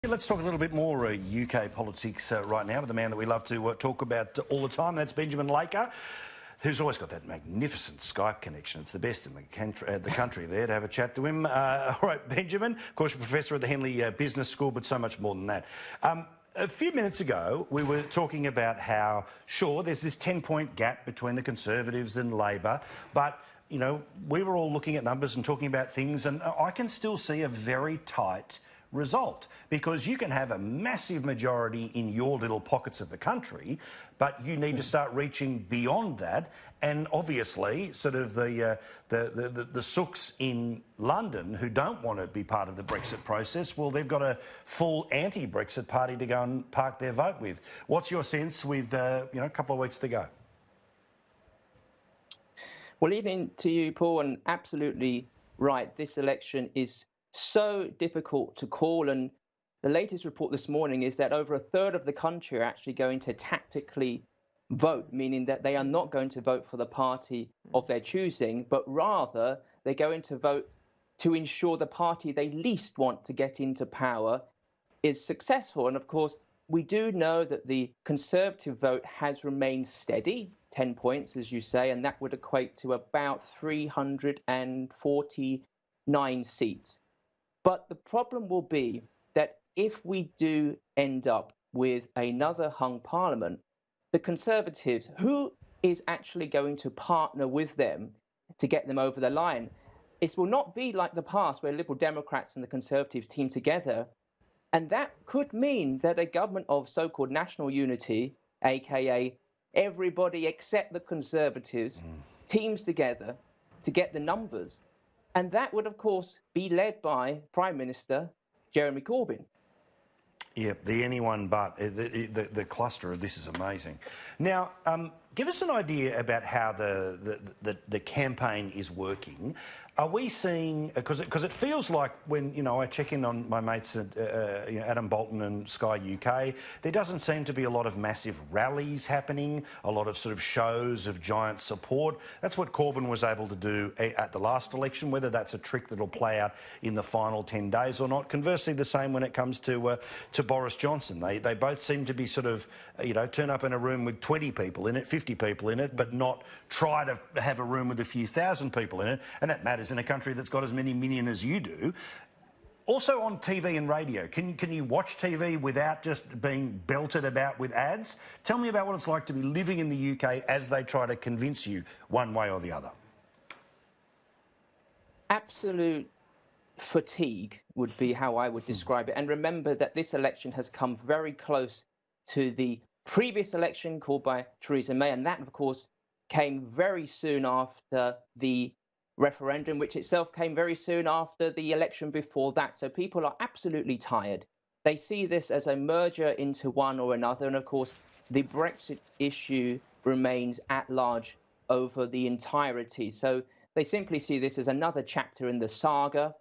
Let's talk a little bit more UK politics right now with the man that we love to talk about all the time. That's Benjamin Laker, who's always got that magnificent Skype connection. It's the best in the country there to have a chat to him. All right, Benjamin, of course, you're a professor at the Henley Business School, but so much more than that. A few minutes ago, we were talking about how, sure, there's this 10-point gap between the Conservatives and Labor, but, you know, we were all looking at numbers and talking about things, and I can still see a very tight result, because you can have a massive majority in your little pockets of the country, but you need to start reaching beyond that. And obviously, sort of the sooks in London who don't want to be part of the Brexit process, well, they've got a full anti-Brexit party to go and park their vote with. What's your sense with a couple of weeks to go? Well, evening to you, Paul, and absolutely right. This election is so difficult to call, and the latest report this morning is that over a third of the country are actually going to tactically vote, meaning that they are not going to vote for the party of their choosing, but rather they're going to vote to ensure the party they least want to get into power is successful. And of course, we do know that the Conservative vote has remained steady, 10 points, as you say, and that would equate to about 349 seats. But the problem will be that if we do end up with another hung parliament, the Conservatives, who is actually going to partner with them to get them over the line? It will not be like the past where Liberal Democrats and the Conservatives team together. And that could mean that a government of so-called national unity, aka everybody except the Conservatives, teams together to get the numbers. And that would, of course, be led by Prime Minister Jeremy Corbyn. Yeah, the anyone but. The cluster of this is amazing. Now, give us an idea about how the campaign is working. Are we seeing, because it feels like when, I check in on my mates at Adam Bolton and Sky UK, there doesn't seem to be a lot of massive rallies happening, a lot of sort of shows of giant support. That's what Corbyn was able to do at the last election, whether that's a trick that'll play out in the final 10 days or not. Conversely, the same when it comes to Boris Johnson. They both seem to be sort of, turn up in a room with 20 people in it, 50 people in it, but not try to have a room with a few thousand people in it, and that matters in a country that's got as many million as you do. Also on TV and radio, can you watch TV without just being belted about with ads? Tell me about what it's like to be living in the UK as they try to convince you one way or the other. Absolute fatigue would be how I would describe it. And remember that this election has come very close to the previous election called by Theresa May, and that, of course, came very soon after the referendum, which itself came very soon after the election before that. So people are absolutely tired. They see this as a merger into one or another. And of course, the Brexit issue remains at large over the entirety. So they simply see this as another chapter in the saga.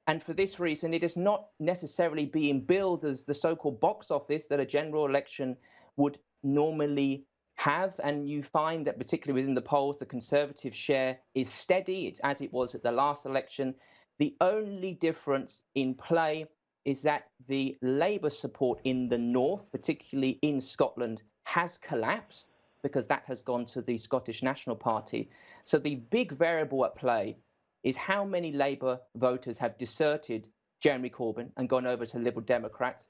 And for this reason, it is not necessarily being billed as the so-called box office that a general election would normally have. And you find that particularly within the polls, the Conservative share is steady. It's as it was at the last election. The only difference in play is that the Labour support in the north, particularly in Scotland, has collapsed because that has gone to the Scottish National Party. So the big variable at play is how many Labour voters have deserted Jeremy Corbyn and gone over to Liberal Democrats.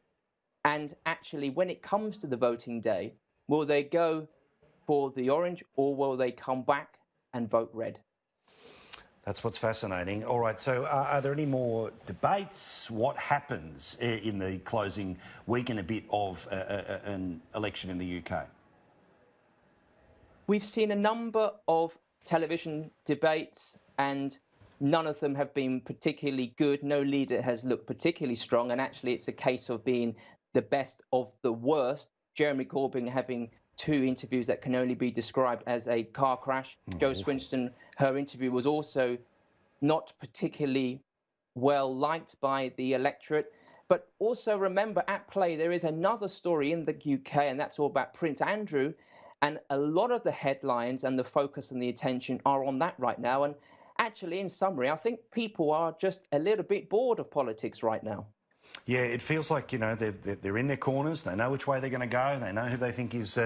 And actually, when it comes to the voting day, will they go for the orange or will they come back and vote red? That's what's fascinating. All right, so are there any more debates? What happens in the closing week and a bit of an election in the UK? We've seen a number of television debates and none of them have been particularly good. No leader has looked particularly strong, and actually it's a case of being the best of the worst. Jeremy Corbyn having two interviews that can only be described as a car crash. Jo Swinson, her interview was also not particularly well liked by the electorate. But also remember, at play, there is another story in the UK, and that's all about Prince Andrew. And a lot of the headlines and the focus and the attention are on that right now. And actually, in summary, I think people are just a little bit bored of politics right now. Yeah, it feels like, you know, they're in their corners. They know which way they're going to go. They know who they think is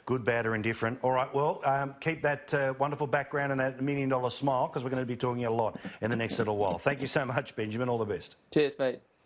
good, bad or indifferent. All right, well, keep that wonderful background and that $1 million smile, because we're going to be talking a lot in the next little while. Thank you so much, Benjamin. All the best. Cheers, mate.